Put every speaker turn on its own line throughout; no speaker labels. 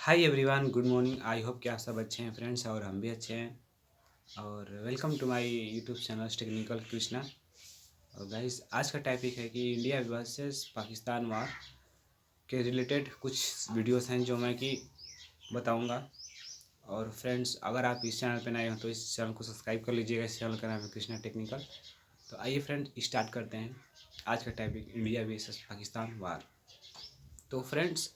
Hi everyone, good morning. I hope कि आप सब अच्छे हैं फ्रेंड्स, और हम भी अच्छे हैं। और welcome to my YouTube channel technical Krishna. और गाइस, आज का टॉपिक है कि इंडिया वर्सेस पाकिस्तान वार के रिलेटेड कुछ वीडियोस हैं जो मैं कि बताऊंगा। और फ्रेंड्स, अगर आप इस चैनल पर नए हो तो इस चैनल को सब्सक्राइब कर लीजिएगा। इस चैनल का नाम है कृष्णा टेक्निकल। तो आइए फ्रेंड, स्टार्ट करते हैं आज का टॉपिक, इंडिया वर्सेस पाकिस्तान वार। तो friends,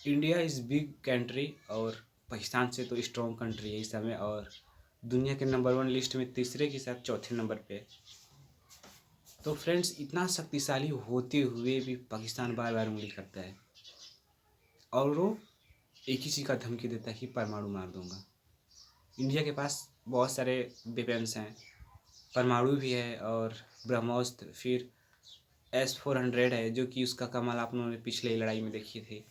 India is big country और पाकिस्तान से तो स्ट्रॉन्ग कंट्री है इस समय, और दुनिया के नंबर 1 लिस्ट में तीसरे के साथ चौथे नंबर पे। तो फ्रेंड्स, इतना शक्तिशाली होते हुए भी पाकिस्तान बार बार उंगली करता है और वो एक ही चीज़ का धमकी देता है कि परमाणु मार दूंगा। इंडिया के पास बहुत सारे वेपन्स हैं, परमाणु भी है और ब्रह्मोस्त्र, फिर S-400 है, जो कि उसका कमाल आप लोगों ने पिछले लड़ाई में देखी थी।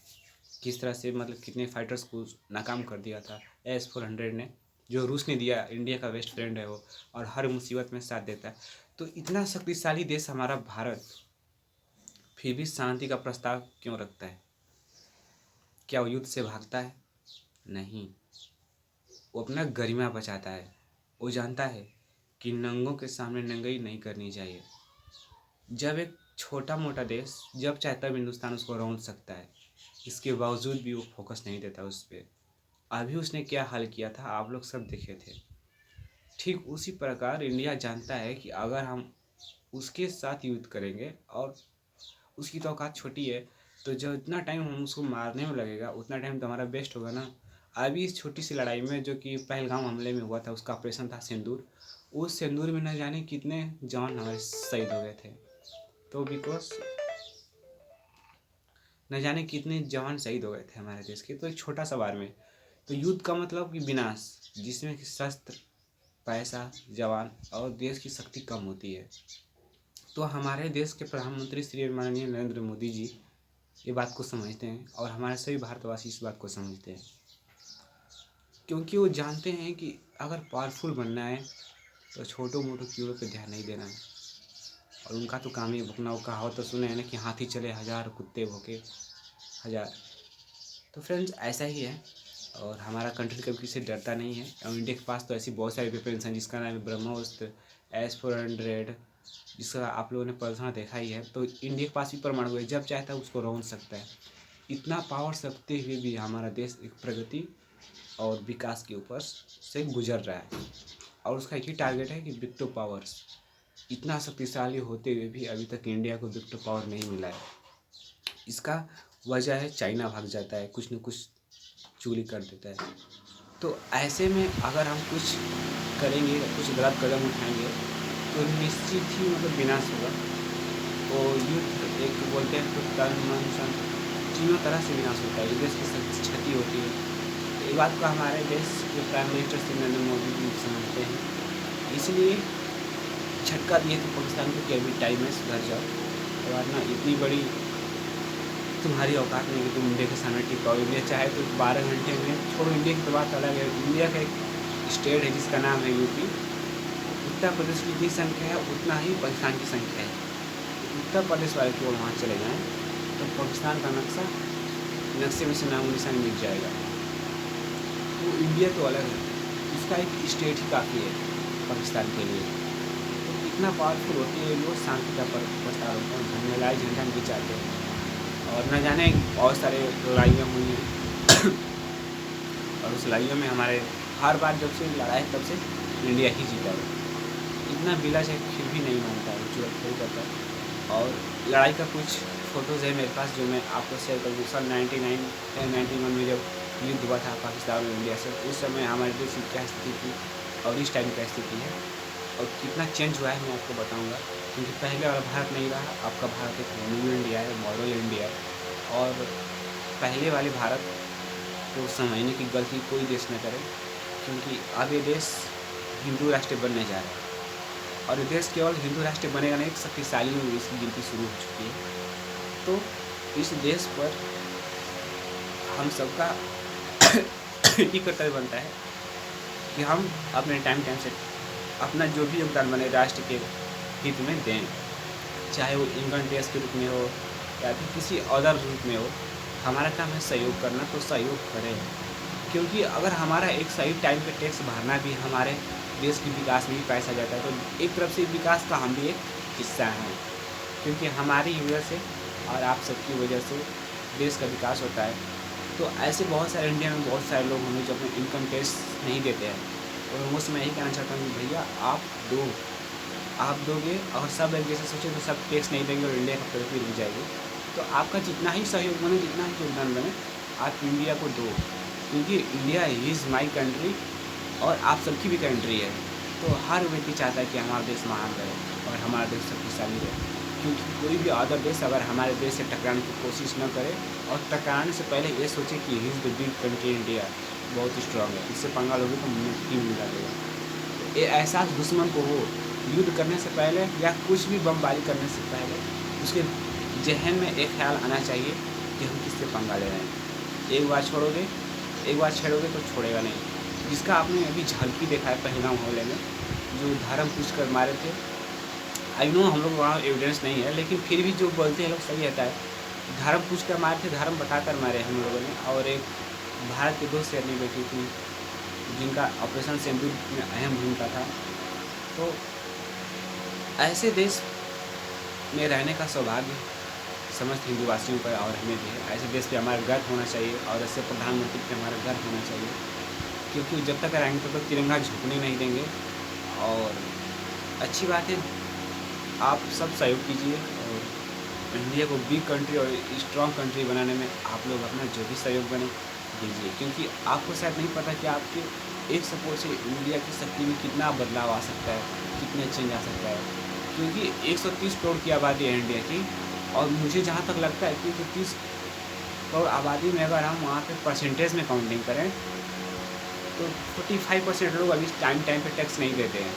किस तरह से मतलब कितने फाइटर्स को नाकाम कर दिया था S-400 ने, जो रूस ने दिया। इंडिया का बेस्ट फ्रेंड है वो, और हर मुसीबत में साथ देता है। तो इतना शक्तिशाली देश हमारा भारत फिर भी शांति का प्रस्ताव क्यों रखता है? क्या वो युद्ध से भागता है? नहीं, वो अपना गरिमा बचाता है। वो जानता है कि नंगों के सामने नंगई नहीं करनी चाहिए। जब एक छोटा मोटा देश जब चाहे तब हिंदुस्तान उसको रौंद सकता है, इसके बावजूद भी वो फोकस नहीं देता उस पर। अभी उसने क्या हाल किया था आप लोग सब देखे थे। ठीक उसी प्रकार इंडिया जानता है कि अगर हम उसके साथ युद्ध करेंगे, और उसकी तो औकात छोटी है, तो जो इतना टाइम हम उसको मारने में लगेगा उतना टाइम तो हमारा बेस्ट होगा ना। अभी इस छोटी सी लड़ाई में, जो कि पहलगाम हमले में हुआ था, उसका ऑपरेशन था सिंदूर। उस सिंदूर में न जाने कितने जवान हमारे शहीद हो गए थे। तो बिकॉज न जाने कितने जवान शहीद हो गए थे हमारे देश के, तो एक छोटा सा वार में। तो युद्ध का मतलब कि विनाश, जिसमें कि शस्त्र, पैसा, जवान और देश की शक्ति कम होती है। तो हमारे देश के प्रधानमंत्री श्री माननीय नरेंद्र मोदी जी ये बात को समझते हैं, और हमारे सभी भारतवासी इस बात को समझते हैं, क्योंकि वो जानते हैं कि अगर पावरफुल बनना है तो छोटो मोटो कीड़ों पे ध्यान नहीं देना है। और उनका तो काम ही भुगना। वो कहावत तो सुने हैं ना कि हाथी चले हजार, कुत्ते भौंके हजार। तो फ्रेंड्स, ऐसा ही है, और हमारा कंट्री कभी किसी से डरता नहीं है। और इंडिया के पास तो ऐसी बहुत सारी वेपन्स हैं जिसका नाम है ब्रह्मोस्त्र, S-400, जिसका आप लोगों ने प्रदर्शन देखा ही है। तो इंडिया के पास भी परमाणु है, जब चाहता है उसको रौंद सकता है। इतना पावर रखते हुए भी हमारा देश एक प्रगति और विकास के ऊपर से गुजर रहा है, और उसका एक ही टारगेट है कि विक्टो पावर्स। इतना शक्तिशाली होते हुए भी अभी तक इंडिया को विक्टो पावर नहीं मिला है। इसका वजह है चाइना भाग जाता है, कुछ न कुछ चूली कर देता है। तो ऐसे में अगर हम कुछ करेंगे, कुछ गलत कदम उठाएंगे, तो निश्चित ही मतलब विनाश होगा। तो युद्ध एक बोलते हैं तो तन मन सन तीनों तरह से विनाश होता है, देश की क्षति होती है। तो ये बात को हमारे देश के प्राइम मिनिस्टर श्री नरेंद्र मोदी जी समझते हैं, इसलिए झटका दिए थे पाकिस्तान को कि अभी टाइम है, सुधर जाओ, वरना इतनी बड़ी तुम्हारी औकात नहीं कि तुम इंडिया के सामने टिक पाओ। इंडिया चाहे तो 12 घंटे में, छोड़ो इंडिया की तो बात अलग है। इंडिया का एक स्टेट है जिसका नाम है यूपी। उत्तर प्रदेश की जितनी संख्या है उतना ही पाकिस्तान की संख्या है। उत्तर प्रदेश वाले केवल वहाँ चले जाएँ तो पाकिस्तान का नक्शे में से नामो निशान मिट जाएगा। तो इंडिया तो अलग है, इसका एक स्टेट ही काफ़ी है पाकिस्तान के लिए। तो इतना पावरफुल होती है वो, शांति का प्रस्ताव होता है, झंडा झंडा नहीं चाहते हैं। और न जाने बहुत सारे लड़ाइयाँ हुई हैं और उस लड़ाइयों में हमारे हर बार जब से लड़ाई तब से इंडिया ही जीता है। इतना बिलाज है फिर भी नहीं मानता है, जो नहीं करता। और लड़ाई का कुछ फ़ोटोज़ है मेरे पास जो मैं आपको शेयर करूँगी। सन 91 में जब युद्ध हुआ था पाकिस्तान और इंडिया से, उस समय हमारे देश की क्या स्थिति थी और इस टाइम क्या स्थिति है, और कितना चेंज हुआ है मैं आपको बताऊंगा। क्योंकि पहले वाला भारत नहीं रहा, आपका भारत एक न्यू इंडिया है, मॉडल इंडिया है। और पहले वाले भारत को समझने की गलती कोई देश न करे, क्योंकि अब ये देश हिंदू राष्ट्र बनने जा रहा है। और ये देश केवल हिंदू राष्ट्र बनेगा नहीं, एक शक्तिशाली में इसकी गिनती शुरू हो चुकी है। तो इस देश पर हम सबका एक ही कर्तव्य बनता है कि हम अपने टाइम से अपना जो भी योगदान बने राष्ट्र के हित में दें, चाहे वो इनकम टैक्स के रूप में हो या फिर किसी अदर रूप में हो। हमारा काम है सहयोग करना, तो सहयोग करें। क्योंकि अगर हमारा एक सही टाइम पे टैक्स भरना भी हमारे देश के विकास में भी पैसा जाता है, तो एक तरफ से विकास का हम भी एक हिस्सा हैं। क्योंकि हमारी वजह से और आप सबकी वजह से देश का विकास होता है। तो ऐसे बहुत सारे इंडिया में बहुत सारे लोग होंगे जो अपने इनकम टैक्स नहीं देते हैं, और उनसे मैं यही कहना चाहता हूँ कि भैया आप दोगे, और सब एक जैसे सोचे तो सब टैक्स नहीं देंगे और इंडिया का प्रगति रुक जाएगी। तो आपका जितना ही सहयोग बने, जितना ही योगदान बने, आप इंडिया को दो, क्योंकि इंडिया इज़ माई कंट्री और आप सबकी भी कंट्री है। तो हर व्यक्ति चाहता है कि हमारा देश महान रहे और हमारा देश शक्तिशाली रहे। क्योंकि कोई भी अदर देश अगर हमारे देश से टकराने की कोशिश न करे, और टकराने से पहले ये सोचे कि he is the big country, India बहुत स्ट्रांग है, इससे पंगा लोगे तो मिट्टी में मिला देगा। तो ये एहसास दुश्मन को हो, युद्ध करने से पहले या कुछ भी बमबारी करने से पहले उसके जहन में एक ख्याल आना चाहिए कि हम किससे पंगा ले रहे हैं। एक बार छेड़ोगे तो छोड़ेगा नहीं। जिसका आपने अभी झलकी देखा है पहलगाम हमले में, जो धर्म पूछ कर मारे थे। आई नो हम लोग वहाँ एविडेंस नहीं है, लेकिन फिर भी जो बोलते हैं लोग सही रहता है। धर्म पूछ कर मारे थे, धर्म बताकर मारे हम लोगों ने। और एक भारत की 2 शेरनी बेटी थी जिनका ऑपरेशन सिंदूर में अहम भूमिका था। तो ऐसे देश में रहने का सौभाग्य समस्त हिंदूवासियों पर और हमें भी है। ऐसे देश पे हमारा गर्व होना चाहिए, और ऐसे प्रधानमंत्री पे हमारा गर्व होना चाहिए। क्योंकि जब तक रहेंगे तब तक तिरंगा झुकने नहीं देंगे। और अच्छी बात है, आप सब सहयोग कीजिए, और इंडिया को बिग कंट्री और स्ट्रॉन्ग कंट्री बनाने में आप लोग अपना जो भी सहयोग बने दीजिए। क्योंकि आपको शायद नहीं पता कि आपके एक सपोर्ट से इंडिया की शक्ति में कितना बदलाव आ सकता है, कितने चेंज आ सकता है। क्योंकि 130 करोड़ की आबादी है इंडिया की, और मुझे जहाँ तक लगता है कि 130 करोड़ आबादी में अगर हम वहाँ पे परसेंटेज में काउंटिंग करें तो 45% लोग अभी टाइम पे टैक्स नहीं देते हैं,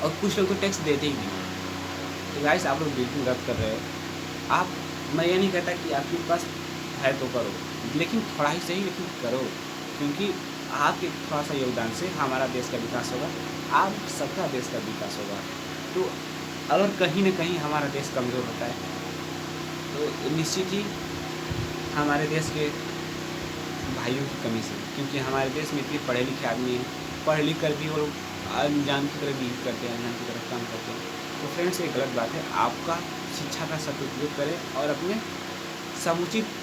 और कुछ लोग तो टैक्स देते ही नहीं। तो गाइस, आप लोग बिल्कुल गलत कर रहे हो। मैं ये नहीं कहता कि आपके पास है तो करो, लेकिन थोड़ा ही सही, लेकिन करो। क्योंकि आपके थोड़ा सा योगदान से हमारा देश का विकास होगा, आप सबका देश का विकास होगा। तो अगर कहीं न कहीं हमारा देश कमज़ोर होता है, तो निश्चित ही हमारे देश के भाइयों की कमी से, क्योंकि हमारे देश में इतने पढ़े लिखे आदमी हैं, पढ़ लिख कर भी वो लोग अनजान की तरह बिहेव करते हैं, अनजान की तरह काम करते हैं। तो फ्रेंड्स, ये गलत बात है। आपका शिक्षा का सदुपयोग करें और अपने समुचित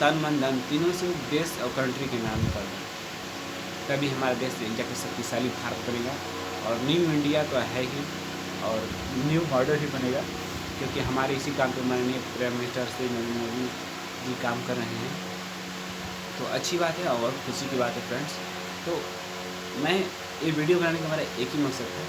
तन मन धन तीनों से देश और कंट्री के नाम कर दें, तभी हमारा देश इंडिया का शक्तिशाली भारत बनेगा। और न्यू इंडिया तो है ही, और न्यू ऑर्डर ही बनेगा, क्योंकि हमारे इसी काम पर माननीय प्राइम मिनिस्टर श्री नरेंद्र मोदी जी काम कर रहे हैं। तो अच्छी बात है और खुशी की बात है फ्रेंड्स। तो मैं ये वीडियो बनाने का मेरा एक ही मकसद है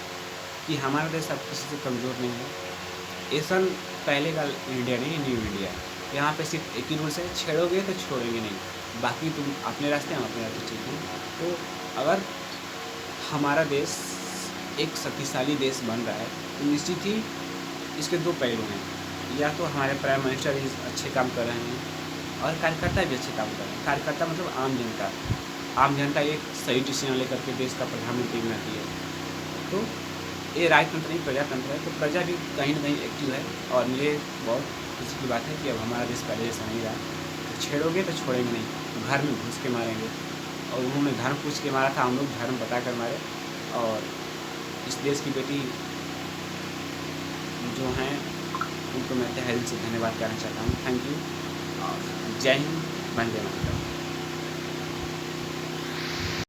कि हमारा देश अब किसी से कमज़ोर नहीं है। ऐसा पहले का इंडिया नहीं, न्यू इंडिया। यहाँ पे सिर्फ एक ही रूल्स है, छेड़ोगे तो छोड़ेंगे नहीं, बाकी तुम अपने रास्ते, हम अपने रास्ते चलेंगे। तो अगर हमारा देश एक शक्तिशाली देश बन रहा है, तो निश्चित ही इसके 2 पहलू हैं। या तो हमारे प्राइम मिनिस्टर अच्छे काम कर रहे हैं, और कार्यकर्ता भी अच्छे काम कर रहे हैं। कार्यकर्ता मतलब आम जनता एक सही डिसीजन लेकर के देश का प्रधानमंत्री बनाती है। तो ये राजतंत्र नहीं, प्रजातंत्र है। तो प्रजा भी कहीं ना कहीं एक्टिव है, और मुझे बहुत खुशी की बात है कि अब हमारा देश पहले जैसा नहीं रहा। तो छेड़ोगे तो छोड़ेंगे नहीं, तो घर में घुस के मारेंगे। और उन्होंने धर्म पूछ के मारा था, हम लोग धर्म बता कर मारे। और इस देश की बेटी जो हैं उनको मैं तहे दिल से धन्यवाद कहना चाहता हूँ। थैंक यू, और जय हिंद, वंदे मातरम।